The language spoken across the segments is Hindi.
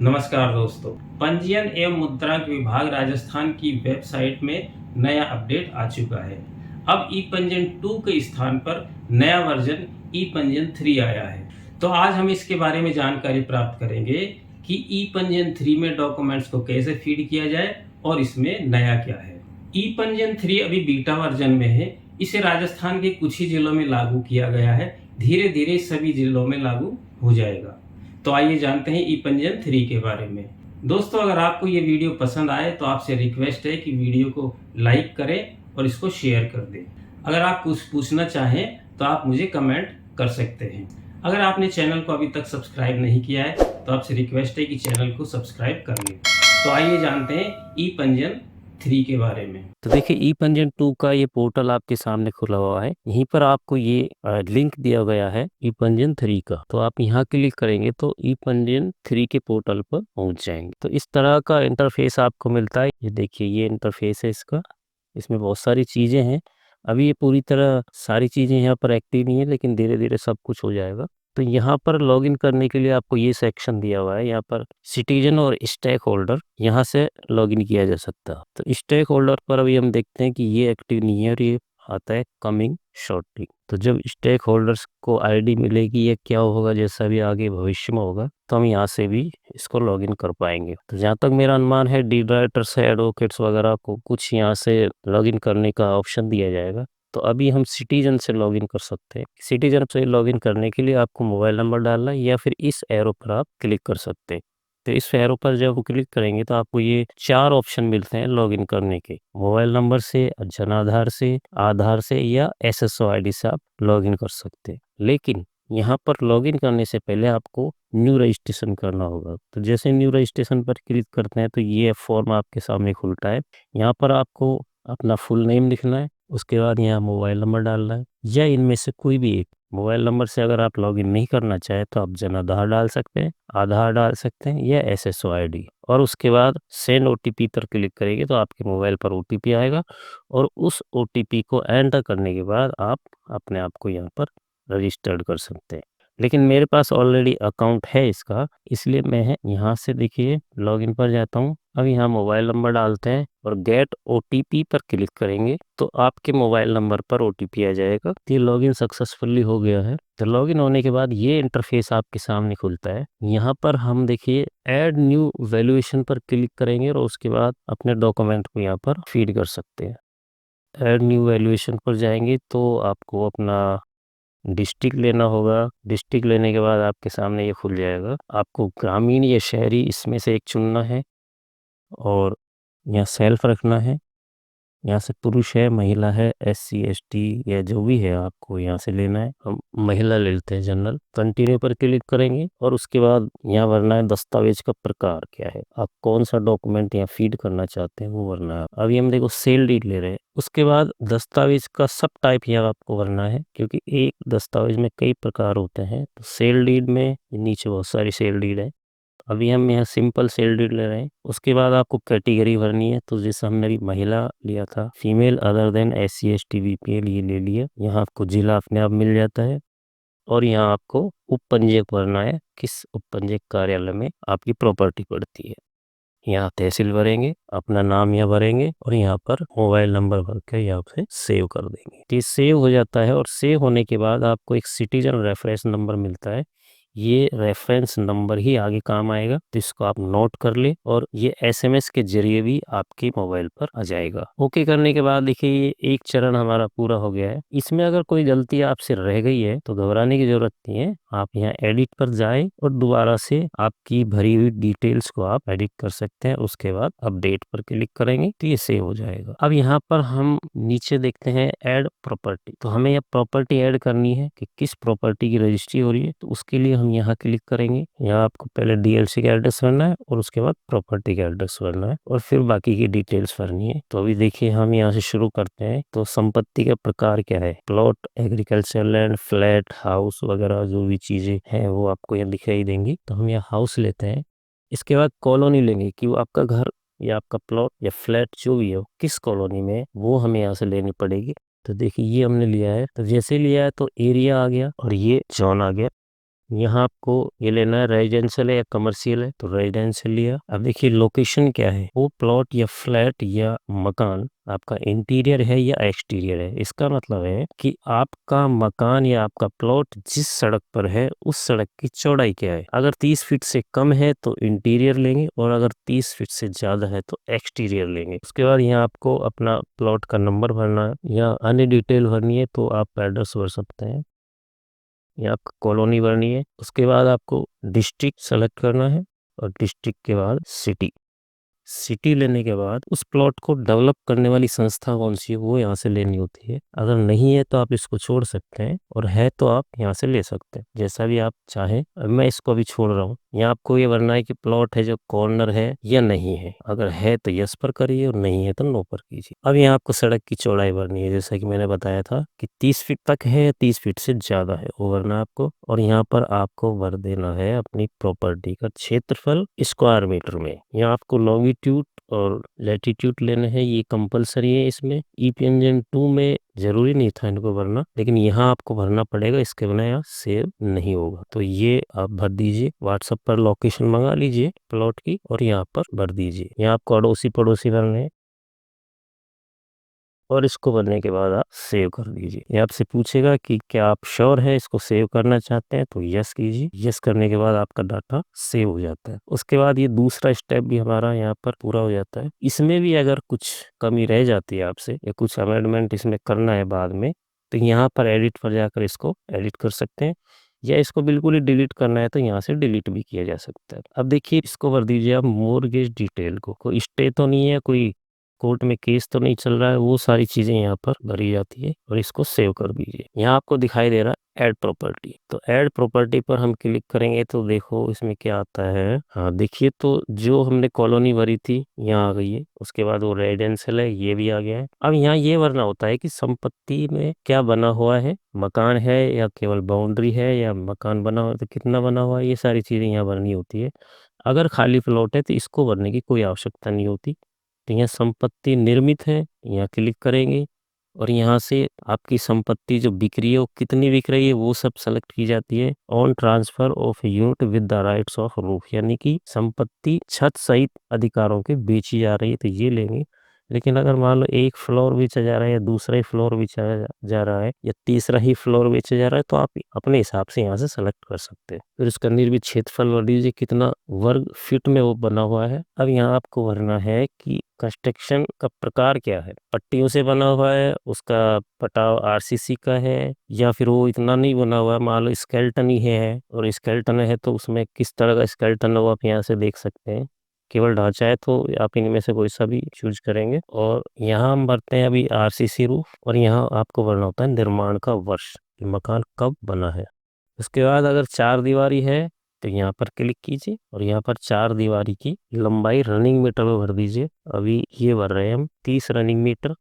नमस्कार दोस्तों। पंजीयन एवं मुद्रांक विभाग राजस्थान की वेबसाइट में नया अपडेट आ चुका है। अब ई पंजीयन 2 के स्थान पर नया वर्जन ई पंजीयन 3 आया है। तो आज हम इसके बारे में जानकारी प्राप्त करेंगे कि ई पंजीयन 3 में डॉक्यूमेंट्स को कैसे फीड किया जाए और इसमें नया क्या है। ई पंजीयन 3 अभी बीटा वर्जन में है। इसे राजस्थान के कुछ ही जिलों में लागू किया गया है। धीरे धीरे सभी जिलों में लागू हो जाएगा। तो आइए जानते हैं ई पंजीयन 3 के बारे में। दोस्तों, अगर आपको ये वीडियो पसंद आए तो आपसे रिक्वेस्ट है कि वीडियो को लाइक करें और इसको शेयर कर दें। अगर आप कुछ पूछना चाहें तो आप मुझे कमेंट कर सकते हैं। अगर आपने चैनल को अभी तक सब्सक्राइब नहीं किया है तो आपसे रिक्वेस्ट है कि चैनल को सब्सक्राइब कर लें। तो आइए जानते हैं ई पंजीयन 3 के बारे में। तो देखिए ई पंजीयन 2 का ये पोर्टल आपके सामने खुला हुआ है। यहीं पर आपको ये लिंक दिया गया है ई पंजीयन 3 का। तो आप यहाँ क्लिक करेंगे तो ई पंजीयन 3 के पोर्टल पर पहुँच जाएंगे। तो इस तरह का इंटरफेस आपको मिलता है। ये देखिए ये इंटरफेस है इसका। इसमें बहुत सारी चीज़ें हैं। अभी ये पूरी तरह सारी चीज़ें यहाँ पर एक्टिव नहीं है, लेकिन धीरे धीरे सब कुछ हो जाएगा। तो यहाँ पर लॉगिन करने के लिए आपको ये सेक्शन दिया हुआ है। यहाँ पर सिटीजन और स्टेक होल्डर, यहाँ से लॉगिन किया जा सकता है। तो स्टेक होल्डर पर अभी हम देखते हैं कि ये एक्टिव नहीं है और ये आता है कमिंग शॉर्टली। तो जब स्टेक होल्डर्स को आईडी मिलेगी, ये क्या होगा जैसा भी आगे भविष्य में होगा, तो हम यहाँ से भी इसको लॉगिन कर पाएंगे। तो जहाँ तक मेरा अनुमान है, डी राइटर्स एडवोकेट्स वगैरह को कुछ यहाँ से लॉगिन करने का ऑप्शन दिया जाएगा। तो अभी हम सिटीजन से लॉगिन कर सकते हैं। सिटीजन से लॉगिन करने के लिए आपको मोबाइल नंबर डालना है या फिर इस एरो पर आप क्लिक कर सकते हैं। तो इस एरो पर जब क्लिक करेंगे तो आपको ये 4 ऑप्शन मिलते हैं लॉगिन करने के। मोबाइल नंबर से, जनाधार से, आधार से या एसएसओ आईडी से आप लॉगिन कर सकते हैं। लेकिन यहाँ पर लॉगिन करने से पहले आपको न्यू रजिस्ट्रेशन करना होगा। तो जैसे न्यू रजिस्ट्रेशन पर क्लिक करते हैं तो ये फॉर्म आपके सामने खुलता है। यहाँ पर आपको अपना फुल नेम लिखना है, उसके बाद यहाँ मोबाइल नंबर डालना है या इनमें से कोई भी एक। मोबाइल नंबर से अगर आप लॉगिन नहीं करना चाहें तो आप जनाधार डाल सकते हैं, आधार डाल सकते हैं या एसएसओ आईडी, और उसके बाद सेंड ओटीपी पर क्लिक करेंगे तो आपके मोबाइल पर ओटीपी आएगा और उस ओटीपी को एंटर करने के बाद आप अपने आप को यहाँ पर रजिस्टर्ड कर सकते हैं। लेकिन मेरे पास ऑलरेडी अकाउंट है इसका, इसलिए मैं यहाँ से देखिए लॉगिन पर जाता हूँ। अब यहाँ मोबाइल नंबर डालते हैं और गेट ओटीपी पर क्लिक करेंगे तो आपके मोबाइल नंबर पर ओटीपी आ जाएगा। ये लॉगिन सक्सेसफुली हो गया है। तो लॉगिन होने के बाद ये इंटरफेस आपके सामने खुलता है। यहाँ पर हम देखिए ऐड न्यू वैल्यूएशन पर क्लिक करेंगे और उसके बाद अपने डॉक्यूमेंट को यहाँ पर फीड कर सकते हैं। ऐड न्यू वैल्यूएशन पर जाएंगे तो आपको अपना डिस्ट्रिक्ट लेना होगा। डिस्ट्रिक्ट लेने के बाद आपके सामने ये खुल जाएगा। आपको ग्रामीण या शहरी इसमें से एक चुनना है और यहाँ सेल्फ रखना है। यहाँ से पुरुष है, महिला है, एससी एसटी या जो भी है आपको यहाँ से लेना है। हम महिला ले लेते हैं, जनरल। कंटिन्यू पर क्लिक करेंगे और उसके बाद यहाँ भरना है दस्तावेज का प्रकार क्या है, आप कौन सा डॉक्यूमेंट यहाँ फीड करना चाहते हैं वो भरना है। अभी हम देखो सेल डीड ले रहे हैं। उसके बाद दस्तावेज का सब टाइप यहाँ आपको भरना है, क्योंकि एक दस्तावेज में कई प्रकार होते हैं। तो सेल डीड में नीचे बहुत सारी सेल डीड है। अभी हम यहाँ सिंपल सेल डीड ले रहे हैं। उसके बाद आपको कैटेगरी भरनी है। तो जैसे हमने अभी महिला लिया था, female other than SC ST BPL ये ले लिया। यहाँ आपको जिला अपने आप मिल जाता है और यहाँ आपको उपपंजीयक भरना है, किस उपपंजीयक कार्यालय में आपकी प्रॉपर्टी पड़ती है। यहाँ तहसील भरेंगे, अपना नाम यहाँ भरेंगे और यहाँ पर मोबाइल नंबर भर के यहाँ पे सेव कर देंगे। ये सेव हो जाता है और सेव होने के बाद आपको एक सिटीजन रेफरेंस नंबर मिलता है। ये रेफरेंस नंबर ही आगे काम आएगा, तो इसको आप नोट कर ले और ये SMS के जरिए भी आपके मोबाइल पर आ जाएगा। ओके करने के बाद देखिए ये एक चरण हमारा पूरा हो गया है। इसमें अगर कोई गलती आपसे रह गई है तो घबराने की जरूरत नहीं है। आप यहाँ एडिट पर जाएं और दोबारा से आपकी भरी हुई डिटेल्स को आप एडिट कर सकते हैं। उसके बाद अपडेट पर क्लिक करेंगे तो ये सेव हो जाएगा। अब यहाँ पर हम नीचे देखते हैं ऐड प्रॉपर्टी। तो हमें यह प्रॉपर्टी ऐड करनी है कि किस प्रॉपर्टी की रजिस्ट्री हो रही है। तो उसके लिए हम यहाँ क्लिक करेंगे। यहाँ आपको पहले DLC का एड्रेस भरना है और उसके बाद प्रॉपर्टी का एड्रेस भरना है और फिर बाकी की डिटेल्स भरनी है। तो अभी देखिए हम यहाँ से शुरू करते हैं। तो संपत्ति का प्रकार क्या है, plot, agriculture land, flat, house वगैरह जो भी चीजें हैं वो आपको यहाँ दिखाई देंगी। तो हम यहाँ हाउस लेते हैं। इसके बाद कॉलोनी लेंगे कि वो आपका घर या आपका प्लॉट या फ्लैट जो भी हो किस कॉलोनी में, वो हमें यहाँ से लेनी पड़ेगी। तो देखिए ये हमने लिया है। तो जैसे लिया है तो एरिया आ गया और ये जोन आ गया। यहाँ आपको ये लेना है रेजिडेंशियल है या कमर्शियल है, तो रेजिडेंशियल लिया। अब देखिए लोकेशन क्या है, वो प्लॉट या फ्लैट या मकान आपका इंटीरियर है या एक्सटीरियर है। इसका मतलब है कि आपका मकान या आपका प्लॉट जिस सड़क पर है उस सड़क की चौड़ाई क्या है। अगर 30 फीट से कम है तो इंटीरियर लेंगे और अगर 30 फीट से ज़्यादा है तो एक्सटीरियर लेंगे। उसके बाद यहाँ आपको अपना प्लॉट का नंबर भरना है या अन्य डिटेल भरनी है तो आप एड्रेस भर सकते हैं या आपको कॉलोनी भरनी है। उसके बाद आपको डिस्ट्रिक्ट सेलेक्ट करना है और डिस्ट्रिक्ट के बाद सिटी। सिटी लेने के बाद उस प्लॉट को डेवलप करने वाली संस्था कौन सी है वो यहाँ से लेनी होती है। अगर नहीं है तो आप इसको छोड़ सकते हैं और है तो आप यहाँ से ले सकते हैं, जैसा भी आप चाहें। अब मैं इसको अभी छोड़ रहा हूँ। यहाँ आपको ये भरना है कि प्लॉट है जो कॉर्नर है या नहीं है। अगर है तो यस पर करिए और नहीं है तो नो पर कीजिए। अब यहाँ आपको सड़क की चौड़ाई भरनी है, जैसा कि मैंने बताया था कि 30 फीट तक है या 30 फीट से ज़्यादा है, वो भरना है आपको। और यहाँ पर आपको भर देना है अपनी प्रॉपर्टी का क्षेत्रफल स्क्वायर मीटर में। यहाँ आपको लॉन्गिट्यूड और लैटिट्यूड लेने हैं, ये कंपलसरी है। इसमें ईपीएनजन 2 में जरूरी नहीं था इनको भरना, लेकिन यहाँ आपको भरना पड़ेगा, इसके बिना यहाँ सेव नहीं होगा। तो ये आप भर दीजिए। व्हाट्सएप पर लोकेशन मंगा लीजिए प्लॉट की और यहाँ पर भर दीजिए। यहाँ आपको अड़ोसी पड़ोसी भरने हैं और इसको भरने के बाद आप सेव कर दीजिए। ये आपसे पूछेगा कि क्या आप श्योर है इसको सेव करना चाहते हैं, तो यस कीजिए। यस करने के बाद आपका डाटा सेव हो जाता है। उसके बाद ये दूसरा स्टेप भी हमारा यहाँ पर पूरा हो जाता है। इसमें भी अगर कुछ कमी रह जाती है आपसे या कुछ अमेंडमेंट इसमें करना है बाद में, तो यहाँ पर एडिट पर जाकर इसको एडिट कर सकते हैं या इसको बिल्कुल ही डिलीट करना है तो यहाँ से डिलीट भी किया जा सकता है। अब देखिए इसको भर दीजिए आप मोर्गेज डिटेल को। कोई स्टे तो नहीं है, कोई कोर्ट में केस तो नहीं चल रहा है, वो सारी चीज़ें यहाँ पर भरी जाती है और इसको सेव कर दीजिए। यहाँ आपको दिखाई दे रहा है ऐड प्रॉपर्टी, तो ऐड प्रॉपर्टी पर हम क्लिक करेंगे तो देखो इसमें क्या आता है। हाँ देखिए, तो जो हमने कॉलोनी भरी थी यहाँ आ गई है। उसके बाद वो रेजिडेंशियल है, ये भी आ गया है। अब यहाँ ये भरना होता है कि संपत्ति में क्या बना हुआ है, मकान है या केवल बाउंड्री है या मकान बना हुआ है तो कितना बना हुआ है, ये सारी चीज़ें यहाँ भरनी होती है। अगर खाली प्लॉट है तो इसको भरने की कोई आवश्यकता नहीं होती। तो यहाँ संपत्ति निर्मित है, यहाँ क्लिक करेंगे और यहाँ से आपकी संपत्ति जो बिक रही है वो कितनी बिक रही है वो सब सेलेक्ट की जाती है। On transfer of unit with the rights of roof, यानी कि संपत्ति छत सहित अधिकारों के बेची जा रही है तो ये लेंगे। लेकिन अगर मान लो एक फ्लोर बेचा जा रहा है या दूसरा ही फ्लोर बेचा जा रहा है या तीसरा ही फ्लोर बेचा जा रहा है तो आप अपने हिसाब से यहाँ से सेलेक्ट कर सकते हैं। फिर उसका निर्मित क्षेत्रफल भर दीजिए, कितना वर्ग फीट में वो बना हुआ है। अब यहाँ आपको भरना है कि कंस्ट्रक्शन का प्रकार क्या है, पट्टियों से बना हुआ है, उसका पटाव आरसीसी का है या फिर वो इतना नहीं बना हुआ है, मान लो स्केलेटन ही है और स्केलेटन है तो उसमें किस तरह का स्केलेटन है वो आप यहाँ से देख सकते हैं। केवल ढांचा है तो आप इनमें से कोई सा भी चूज करेंगे। और यहाँ हम भरते हैं अभी आरसीसी रूफ और यहाँ आपको भरना होता है निर्माण का वर्ष, मकान कब बना है। उसके बाद अगर 4 दीवारी है तो यहाँ पर क्लिक कीजिए और यहाँ पर 4 दीवारी की लंबाई रनिंग मीटर में भर दीजिए। अभी ये भर रहे हैं हम 30 रनिंग मीटर।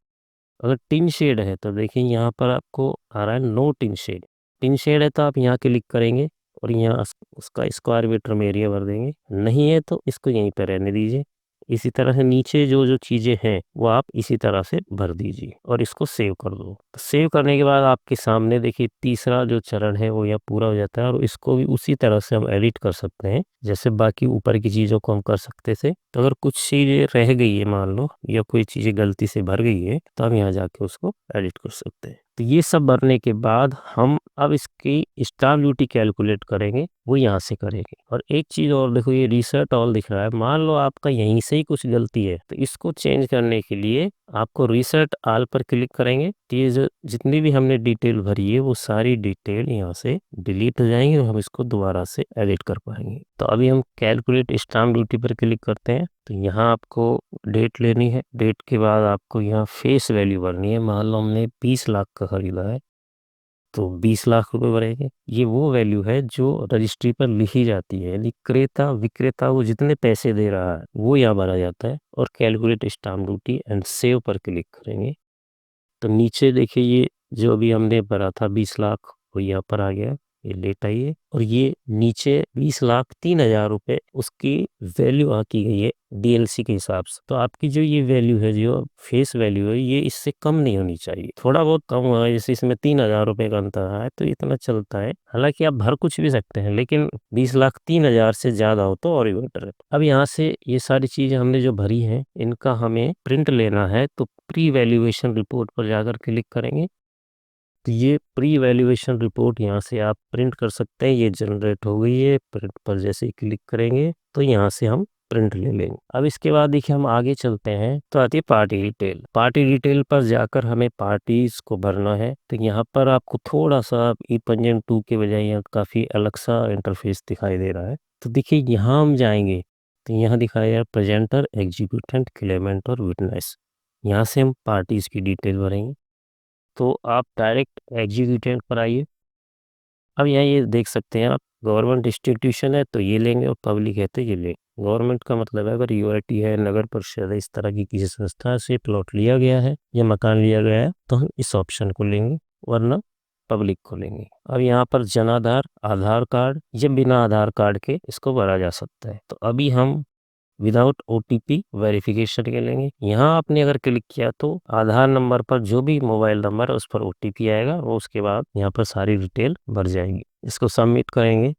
अगर टिन शेड है तो देखिए यहाँ पर आपको आ रहा है no tin shed. Tin shed है तो आप यहाँ क्लिक करेंगे और यहाँ उसका स्क्वायर मीटर में एरिया भर देंगे। नहीं है तो इसको यहीं पर रहने दीजिए। इसी तरह से नीचे जो जो चीज़ें हैं वो आप इसी तरह से भर दीजिए और इसको सेव कर दो। तो सेव करने के बाद आपके सामने देखिए तीसरा जो चरण है वो यहाँ पूरा हो जाता है और इसको भी उसी तरह से हम एडिट कर सकते हैं जैसे बाकी ऊपर की चीज़ों को हम कर सकते थे। तो अगर कुछ चीज़ें रह गई है मान लो या कोई चीज़ें गलती से भर गई है तो हम यहाँ जाके उसको एडिट कर सकते हैं। तो ये सब भरने के बाद हम अब इसकी स्टाम्प ड्यूटी कैलकुलेट करेंगे, वो यहाँ से करेंगे। और एक चीज़ और देखो, ये रिसेट ऑल दिख रहा है, मान लो आपका यहीं से ही कुछ गलती है तो इसको चेंज करने के लिए आपको रिसेट ऑल पर क्लिक करेंगे। तो ये जो जितनी भी हमने डिटेल भरी है वो सारी डिटेल यहाँ से डिलीट हो जाएंगी और हम इसको दोबारा से एडिट कर पाएंगे। तो अभी हम कैलकुलेट स्टाम्प ड्यूटी पर क्लिक करते हैं। तो यहाँ आपको डेट लेनी है, डेट के बाद आपको यहाँ फेस वैल्यू भरनी है। मान लो हमने 20 लाख का खरीदा है तो 20 लाख रुपए भरेंगे। ये वो वैल्यू है जो रजिस्ट्री पर लिखी जाती है, यानी क्रेता विक्रेता वो जितने पैसे दे रहा है वो यहाँ भरा जाता है। और calculate stamp duty and save पर क्लिक करेंगे तो नीचे देखिए ये जो भी हमने भरा था 20 लाख वो यहाँ पर आ गया। ये लेट आई है और ये नीचे 20,03,000 रुपए उसकी वैल्यू की गई है डीएलसी के हिसाब से। तो आपकी जो ये वैल्यू है, जो फेस वैल्यू है, ये इससे कम नहीं होनी चाहिए। थोड़ा बहुत कम हुआ है, जैसे इसमें 3,000 रुपए का अंतर है तो इतना चलता है। हालांकि आप भर कुछ भी सकते हैं, लेकिन 20,03,000 से ज्यादा हो तो और भी बेटर है। अब यहाँ से ये सारी चीजें हमने जो भरी हैं, इनका हमें प्रिंट लेना है, तो प्री वैल्यूएशन रिपोर्ट पर जाकर क्लिक करेंगे। तो ये प्री वैल्यूएशन रिपोर्ट यहाँ से आप प्रिंट कर सकते हैं। ये जनरेट हो गई है। प्रिंट पर जैसे ही क्लिक करेंगे तो यहाँ से हम प्रिंट ले लेंगे। अब इसके बाद देखिए हम आगे चलते हैं तो आती है पार्टी डिटेल। पार्टी डिटेल पर जाकर हमें पार्टीज को भरना है। तो यहाँ पर आपको थोड़ा सा ई पंजीयन 2 के बजाय यहाँ काफी अलग सा इंटरफेस दिखाई दे रहा है। तो देखिए यहाँ हम जाएंगे तो यहाँ दिखाया है प्रेजेंटर, एग्जीक्यूटेंट, क्लेमेंट और विटनेस। यहाँ से हम पार्टीज की डिटेल भरेंगे। तो आप डायरेक्ट एग्जीक्यूटेंट पर आइए। अब यहाँ ये देख सकते हैं आप, गवर्नमेंट इंस्टीट्यूशन है तो ये लेंगे और पब्लिक है तो ये लेंगे। गवर्नमेंट का मतलब है अगर यूआईटी है, नगर परिषद है, इस तरह की किसी संस्था से प्लॉट लिया गया है या मकान लिया गया है तो हम इस ऑप्शन को लेंगे, वरना पब्लिक को लेंगे। अब यहाँ पर जनाधार, आधार कार्ड या बिना आधार कार्ड के इसको भरा जा सकता है। तो अभी हम विदाउट ओटीपी वेरिफिकेशन के लेंगे। यहाँ आपने अगर क्लिक किया तो आधार नंबर पर जो भी मोबाइल नंबर है उस पर ओटीपी आएगा, वो उसके बाद यहाँ पर सारी डिटेल भर जाएगी। इसको सबमिट करेंगे,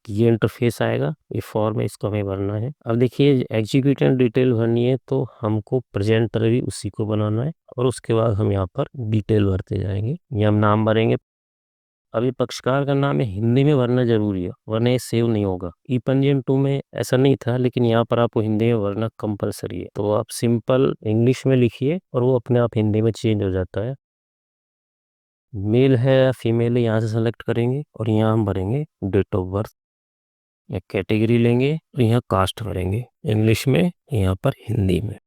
ये इंटरफेस आएगा, ये फॉर्म है, इसको हमें भरना है। अब देखिए एग्जीक्यूटिव डिटेल भरनी है तो हमको प्रेजेंटर भी उसी को बनाना है और उसके बाद हम यहाँ पर डिटेल भरते जाएंगे। ये हम नाम भरेंगे। अभी पक्षकार का नाम है हिंदी में भरना जरूरी है, वरना ये सेव नहीं होगा। ई पंजीयन 2 में ऐसा नहीं था, लेकिन यहाँ पर आपको हिंदी में भरना कंपलसरी है। तो आप सिंपल इंग्लिश में लिखिए और वो अपने आप हिंदी में चेंज हो जाता है। मेल है या फीमेल है यहाँ से सेलेक्ट करेंगे और यहाँ हम भरेंगे डेट ऑफ बर्थ या कैटेगरी लेंगे और यहाँ कास्ट भरेंगे इंग्लिश में, यहाँ पर हिंदी में।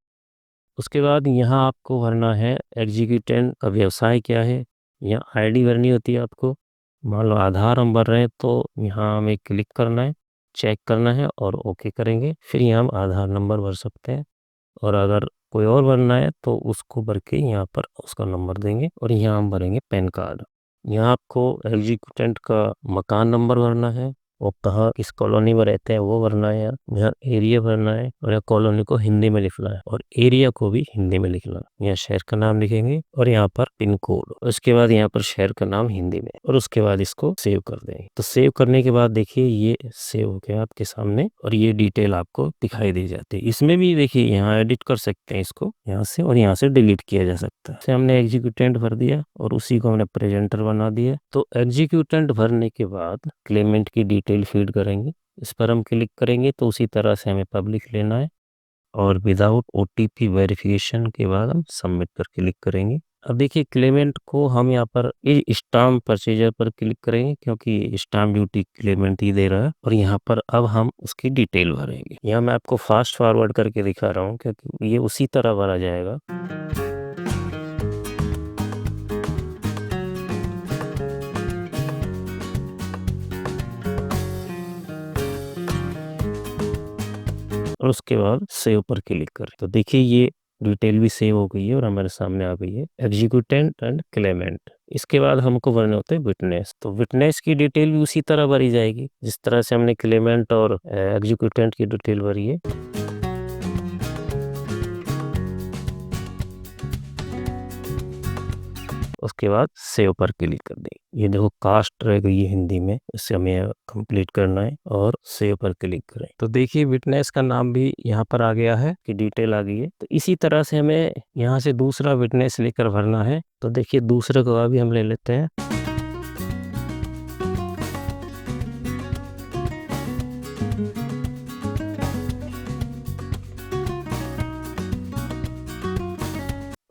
उसके बाद यहाँ आपको भरना है एग्जीक्यूटेंट का व्यवसाय क्या है। यहाँ आईडी भरनी होती है आपको। मान लो आधार हम भर रहे हैं तो यहाँ हमें क्लिक करना है, चेक करना है और ओके करेंगे। फिर यहाँ हम आधार नंबर भर सकते हैं और अगर कोई और भरना है तो उसको भर के यहाँ पर उसका नंबर देंगे और यहाँ हम भरेंगे पैन कार्ड। यहाँ आपको एग्जीक्यूटेंट का मकान नंबर भरना है और कहाँ किस कॉलोनी में रहते हैं वो भरना है। यहाँ एरिया भरना है और यहाँ कॉलोनी को हिंदी में लिखना है और एरिया को भी हिंदी में लिखना है। यहाँ शहर का नाम लिखेंगे और यहाँ पर पिन कोड, उसके बाद यहाँ पर शहर का नाम हिंदी में और उसके बाद इसको सेव कर देंगे। तो सेव करने के बाद देखिए ये सेव हो गया आपके सामने और ये डिटेल आपको दिखाई दी जाती है। इसमें भी देखिए यहाँ एडिट कर सकते हैं इसको यहाँ से और यहाँ से डिलीट किया जा सकता है। हमने एग्जीक्यूटेंट भर दिया और उसी को हमने प्रेजेंटर बना दिया। तो एग्जीक्यूटेंट भरने के बाद क्लेमेंट की डिटेल फीड करेंगे, इस पर हम क्लिक करेंगे तो उसी तरह से हमें पब्लिक लेना है और विदाउट ओटीपी वेरिफिकेशन के बाद हम सबमिट पर क्लिक करेंगे। अब देखिए क्लेमेंट को हम यहाँ पर स्टाम्प परचेजर पर क्लिक करेंगे क्योंकि स्टाम्प ड्यूटी क्लेमेंट ही दे रहा है और यहाँ पर अब हम उसकी डिटेल भरेंगे। यहाँ मैं आपको फास्ट फॉरवर्ड करके दिखा रहा हूँ क्योंकि ये उसी तरह भरा जाएगा। और उसके बाद सेव पर क्लिक करें तो देखिए ये डिटेल भी सेव हो गई है और हमारे सामने आ गई है एग्जीक्यूटेंट एंड क्लेमेंट। इसके बाद हमको भरने होते हैं विटनेस। तो विटनेस की डिटेल भी उसी तरह भरी जाएगी जिस तरह से हमने क्लेमेंट और एग्जीक्यूटेंट की डिटेल भरी है। उसके बाद सेव पर क्लिक कर देंगे। ये देखो कास्ट रह गई है हिंदी में, इसे हमें कंप्लीट करना है और सेव पर क्लिक करें। तो देखिए विटनेस का नाम भी यहाँ पर आ गया है कि डिटेल आ गई है। तो इसी तरह से हमें यहाँ से दूसरा विटनेस लेकर भरना है। तो देखिए दूसरा गवाह भी हम ले लेते हैं।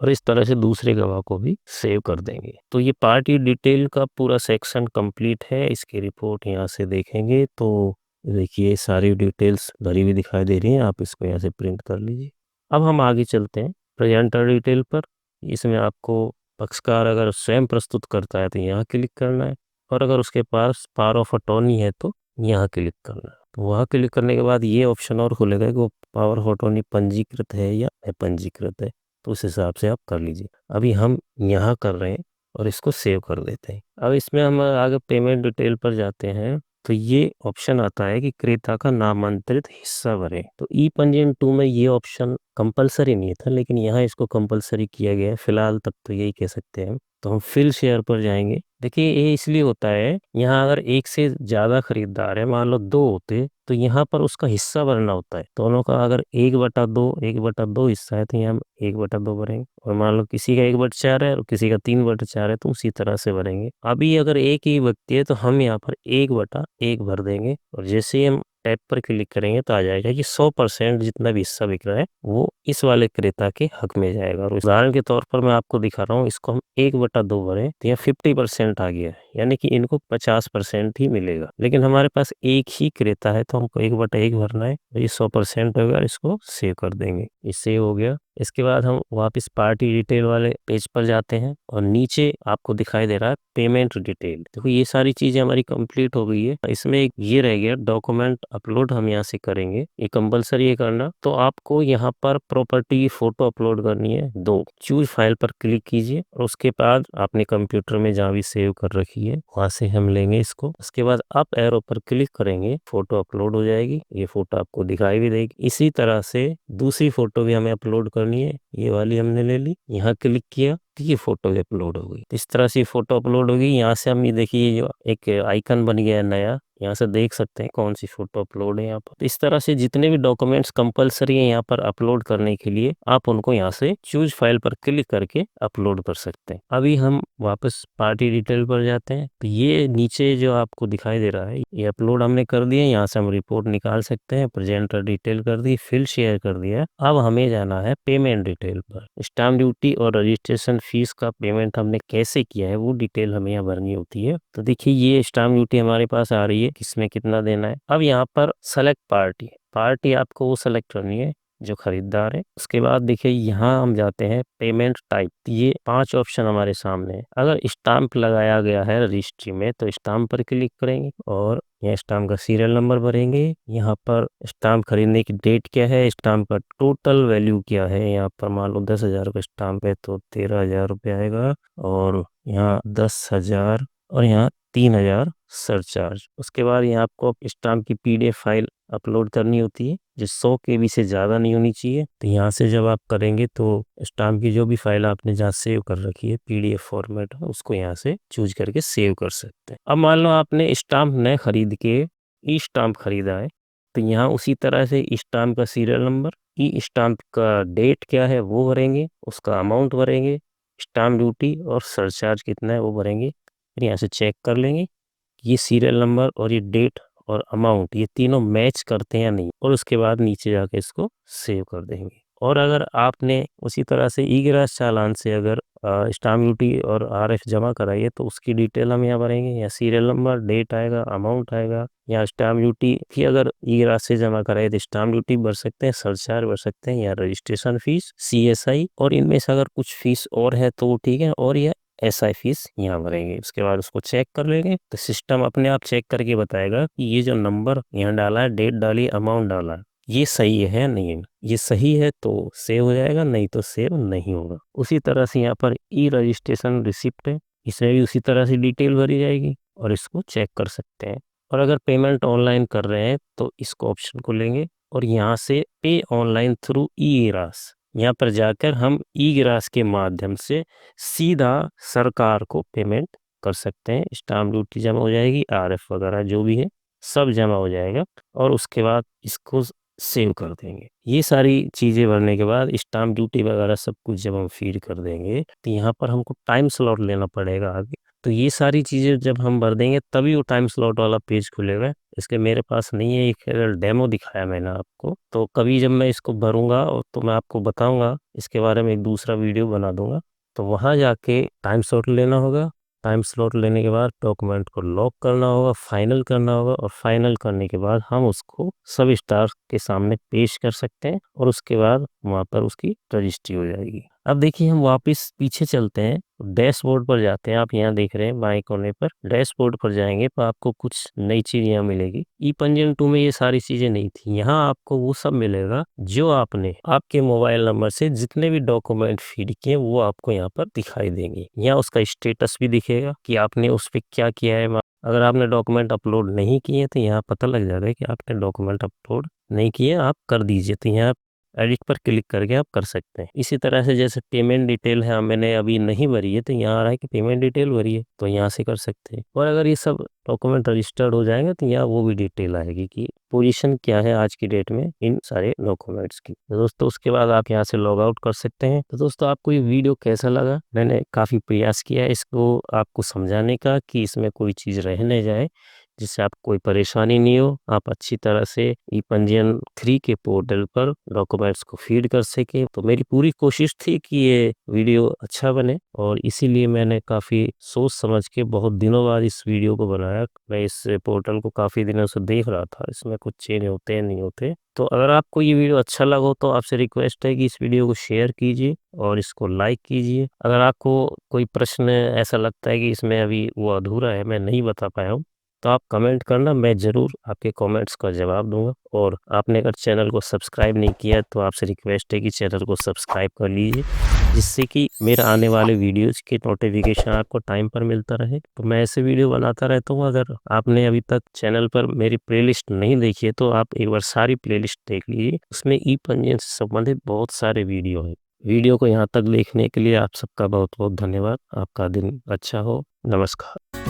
और इस तरह से दूसरे गवाह को भी सेव कर देंगे। तो ये पार्टी डिटेल का पूरा सेक्शन कंप्लीट है। इसकी रिपोर्ट यहाँ से देखेंगे तो देखिए सारी डिटेल्स भरी हुई दिखाई दे रही हैं। आप इसको यहाँ से प्रिंट कर लीजिए। अब हम आगे चलते हैं प्रेजेंटर डिटेल पर। इसमें आपको पक्षकार अगर स्वयं प्रस्तुत करता है तो यहाँ क्लिक करना है और अगर उसके पास पावर ऑफ अटॉर्नी है तो यहाँ क्लिक करना है। तो वहाँ क्लिक करने के बाद ये ऑप्शन और खुलेगा कि वो पावर ऑफ अटॉर्नी पंजीकृत है या अपंजीकृत है, तो उस हिसाब से आप कर लीजिए। अभी हम यहाँ कर रहे हैं और इसको सेव कर देते हैं। अब इसमें हम आगे पेमेंट डिटेल पर जाते हैं तो ये ऑप्शन आता है कि क्रेता का नामांतरित हिस्सा भरें। तो ई पंजीयन 2 में ये ऑप्शन कंपलसरी नहीं था, लेकिन यहाँ इसको कंपलसरी किया गया है। फिलहाल तक तो यही कह सकते हैं। तो हम फिल शेयर पर जाएंगे। देखिए ये इसलिए होता है, यहाँ अगर एक से ज़्यादा खरीदार है, मान लो 2 होते, तो यहाँ पर उसका हिस्सा भरना होता है। दोनों का अगर 1/2 हिस्सा है तो यहाँ हम 1/2 भरेंगे। और मान लो किसी का 1/4 है और किसी का 3/4 है तो उसी तरह से भरेंगे। अभी अगर एक ही व्यक्ति है तो हम यहाँ पर 1/1 भर देंगे। और जैसे ही हम टैब पर क्लिक करेंगे तो आ जाएगा कि 100% जितना भी हिस्सा बिक रहा है वो इस वाले क्रेता के हक में जाएगा। और उदाहरण के तौर पर मैं आपको दिखा रहा हूँ, इसको हम 1/2 भरें तो यहाँ 50% आ गया है, यानी कि इनको 50% ही मिलेगा। लेकिन हमारे पास एक ही क्रेता है तो हमको 1/1 भरना है। ये 100% होगा, इसको सेव कर देंगे। ये सेव हो गया। इसके बाद हम वापस पार्टी डिटेल वाले पेज पर जाते हैं और नीचे आपको दिखाई दे रहा है पेमेंट डिटेल। देखो ये सारी चीजें हमारी कंप्लीट हो गई है। इसमें एक ये रह गया डॉक्यूमेंट अपलोड, हम यहाँ से करेंगे, ये कंपलसरी है करना। तो आपको यहाँ पर प्रॉपर्टी की फोटो अपलोड करनी है 2। चूज फाइल पर क्लिक कीजिए और उसके बाद आपने कंप्यूटर में जहाँ भी सेव कर रखी है वहां से हम लेंगे इसको। उसके बाद अप एरो पर क्लिक करेंगे, फोटो अपलोड हो जाएगी। ये फोटो आपको दिखाई भी देगी। इसी तरह से दूसरी फोटो भी हमें अपलोड करनी है। ये वाली हमने ले ली, यहाँ क्लिक किया तो ये फोटो भी अपलोड हो गई। इस तरह से फोटो अपलोड होगी। यहाँ से हम ये देखिए जो एक आइकन बन गया है नया, यहाँ से देख सकते हैं कौन सी फोटो अपलोड है यहाँ पर। इस तरह से जितने भी डॉक्यूमेंट्स कंपलसरी है यहाँ पर अपलोड करने के लिए, आप उनको यहाँ से चूज फाइल पर क्लिक करके अपलोड कर सकते हैं। अभी हम वापस पार्टी डिटेल पर जाते हैं। तो ये नीचे जो आपको दिखाई दे रहा है, ये अपलोड हमने कर दिया। यहाँ से हम रिपोर्ट निकाल सकते हैं। प्रेजेंटर डिटेल कर दी, फिल शेयर कर दिया। अब हमें जाना है पेमेंट डिटेल पर। स्टाम्प ड्यूटी और रजिस्ट्रेशन फीस का पेमेंट हमने कैसे किया है वो डिटेल हमें यहाँ भरनी होती है। तो देखिए ये स्टाम्प ड्यूटी हमारे पास आ रही है, किसमें कितना देना है। अब यहाँ पर सेलेक्ट पार्टी, पार्टी आपको वो सेलेक्ट करनी है जो खरीदार है। उसके बाद देखिए यहाँ हम जाते हैं पेमेंट टाइप। ये 5 ऑप्शन हमारे सामने है। अगर स्टाम्प लगाया गया है रजिस्ट्री में तो स्टाम्प पर क्लिक करेंगे और यहाँ स्टाम्प का सीरियल नंबर भरेंगे। यहाँ पर स्टाम्प खरीदने की डेट क्या है, स्टाम्प का टोटल वैल्यू क्या है। यहाँ पर मान लो 10,000 का स्टाम्प है तो 13,000 रुपये आएगा। और यहाँ 10,000 और यहाँ 3,000 सरचार्ज। उसके बाद यहाँ आपको स्टाम्प की PDF फाइल अपलोड करनी होती है जो 100 KB से ज़्यादा नहीं होनी चाहिए। तो यहाँ से जब आप करेंगे तो स्टाम्प की जो भी फाइल आपने जहाँ सेव कर रखी है PDF फॉर्मेट है, उसको यहाँ से चूज करके सेव कर सकते हैं। अब मान लो आपने स्टाम्प न खरीद के ई स्टाम्प खरीदा है तो यहाँ उसी तरह से स्टाम्प का सीरियल नंबर, ई स्टाम्प का डेट क्या है वो भरेंगे, उसका अमाउंट भरेंगे, स्टाम्प ड्यूटी और सरचार्ज कितना है वो भरेंगे। फिर यहाँ से चेक कर लेंगे ये सीरियल नंबर और ये डेट और अमाउंट ये तीनों मैच करते हैं या नहीं, और उसके बाद नीचे जाके इसको सेव कर देंगे। और अगर आपने उसी तरह से ई गिरास चालान से अगर स्टाम्प ड्यूटी और RF जमा कराई है तो उसकी डिटेल हम यहाँ भरेंगे। या सीरियल नंबर, डेट आएगा, अमाउंट आएगा। या स्टाम्प ड्यूटी की अगर ई गिरास से जमा कराए तो स्टाम्प ड्यूटी भर सकते हैं, सरचार्ज भर सकते हैं, या रजिस्ट्रेशन फीस, CSI, और इनमें से अगर कुछ फीस और है तो वो ठीक है, और यह SI फीस यहाँ भरेंगे। उसके बाद उसको चेक कर लेंगे तो सिस्टम अपने आप चेक करके बताएगा कि ये जो नंबर यहाँ डाला है, डेट डाली, अमाउंट डाला है, ये सही है नहीं है। ये सही है तो सेव हो जाएगा, नहीं तो सेव नहीं होगा। उसी तरह से यहाँ पर ई रजिस्ट्रेशन रिसिप्ट है, इसमें भी उसी तरह से डिटेल भरी जाएगी और इसको चेक कर सकते हैं। और अगर पेमेंट ऑनलाइन कर रहे हैं तो इसको ऑप्शन को लेंगे और यहाँ से पे ऑनलाइन थ्रू ई-गिरास, यहाँ पर जाकर हम ई-गिरास के माध्यम से सीधा सरकार को पेमेंट कर सकते हैं। स्टाम्प ड्यूटी जमा हो जाएगी, RF वगैरह जो भी है सब जमा हो जाएगा और उसके बाद इसको सेव कर देंगे। ये सारी चीज़ें भरने के बाद स्टाम्प ड्यूटी वगैरह सब कुछ जब हम फीड कर देंगे तो यहाँ पर हमको टाइम स्लॉट लेना पड़ेगा आगे। तो ये सारी चीज़ें जब हम भर देंगे तभी वो टाइम स्लॉट वाला पेज खुलेगा। इसके मेरे पास नहीं है, एक डेमो दिखाया मैंने आपको। तो कभी जब मैं इसको भरूंगा तो मैं आपको बताऊंगा, इसके बारे में एक दूसरा वीडियो बना दूंगा। तो वहाँ जाके टाइम स्लॉट लेना होगा। टाइम स्लॉट लेने के बाद डॉक्यूमेंट को लॉक करना होगा, फाइनल करना होगा, और फाइनल करने के बाद हम उसको सब स्टाफ के सामने पेश कर सकते हैं और उसके बाद वहाँ पर उसकी रजिस्ट्री हो जाएगी। अब देखिए हम वापस पीछे चलते हैं, डैशबोर्ड पर जाते हैं। आप यहाँ देख रहे हैं बाएं कोने पर डैशबोर्ड पर जाएंगे तो आपको कुछ नई चीज यहाँ मिलेगी। ई पंजीयन 2 में ये सारी चीजें नहीं थी। यहाँ आपको वो सब मिलेगा जो आपने आपके मोबाइल नंबर से जितने भी डॉक्यूमेंट फीड किए वो आपको यहाँ पर दिखाई देंगे। यहाँ उसका स्टेटस भी दिखेगा कि आपने उस पर क्या किया है। अगर आपने डॉक्यूमेंट अपलोड नहीं किए तो यहाँ पता लग जाएगा कि आपने डॉक्यूमेंट अपलोड नहीं किए, आप कर दीजिए। तो यहाँ एडिट पर क्लिक करके आप कर सकते हैं। इसी तरह से जैसे पेमेंट डिटेल है, मैंने अभी नहीं भरी है तो यहाँ आ रहा है कि पेमेंट डिटेल भरिए, तो यहाँ से कर सकते हैं। और अगर ये सब डॉक्यूमेंट रजिस्टर्ड हो जाएंगे तो यहाँ वो भी डिटेल आएगी कि पोजीशन क्या है आज की डेट में इन सारे डॉक्यूमेंट्स की। तो दोस्तों उसके बाद आप यहाँ से लॉग आउट कर सकते हैं। तो दोस्तों आपको ये वीडियो कैसा लगा? मैंने काफ़ी प्रयास किया है इसको आपको समझाने का कि इसमें कोई चीज़ रह न जाए, जिससे आपको कोई परेशानी नहीं हो। आप अच्छी तरह से ई पंजीयन 3 के पोर्टल पर डॉक्यूमेंट्स को फीड कर सके। तो मेरी पूरी कोशिश थी कि ये वीडियो अच्छा बने और इसीलिए मैंने काफ़ी सोच समझ के बहुत दिनों बाद इस वीडियो को बनाया। मैं इस पोर्टल को काफ़ी दिनों से देख रहा था, इसमें कुछ चेंज होते हैं नहीं होते। तो अगर आपको ये वीडियो अच्छा लगा तो आपसे रिक्वेस्ट है कि इस वीडियो को शेयर कीजिए और इसको लाइक कीजिए। अगर आपको कोई प्रश्न ऐसा लगता है कि इसमें अभी वो अधूरा है, मैं नहीं बता पाया हूँ, तो आप कमेंट करना, मैं ज़रूर आपके कमेंट्स का जवाब दूंगा। और आपने अगर चैनल को सब्सक्राइब नहीं किया तो आपसे रिक्वेस्ट है कि चैनल को सब्सक्राइब कर लीजिए, जिससे कि मेरे आने वाले वीडियोज़ के नोटिफिकेशन आपको टाइम पर मिलता रहे। तो मैं ऐसे वीडियो बनाता रहता हूँ। अगर आपने अभी तक चैनल पर मेरी प्लेलिस्ट नहीं देखी है तो आप एक बार सारी प्लेलिस्ट देख लीजिए, उसमें ई पंजीयन से संबंधित बहुत सारे वीडियो हैं। वीडियो को यहाँ तक देखने के लिए आप सबका बहुत बहुत धन्यवाद। आपका दिन अच्छा हो। नमस्कार।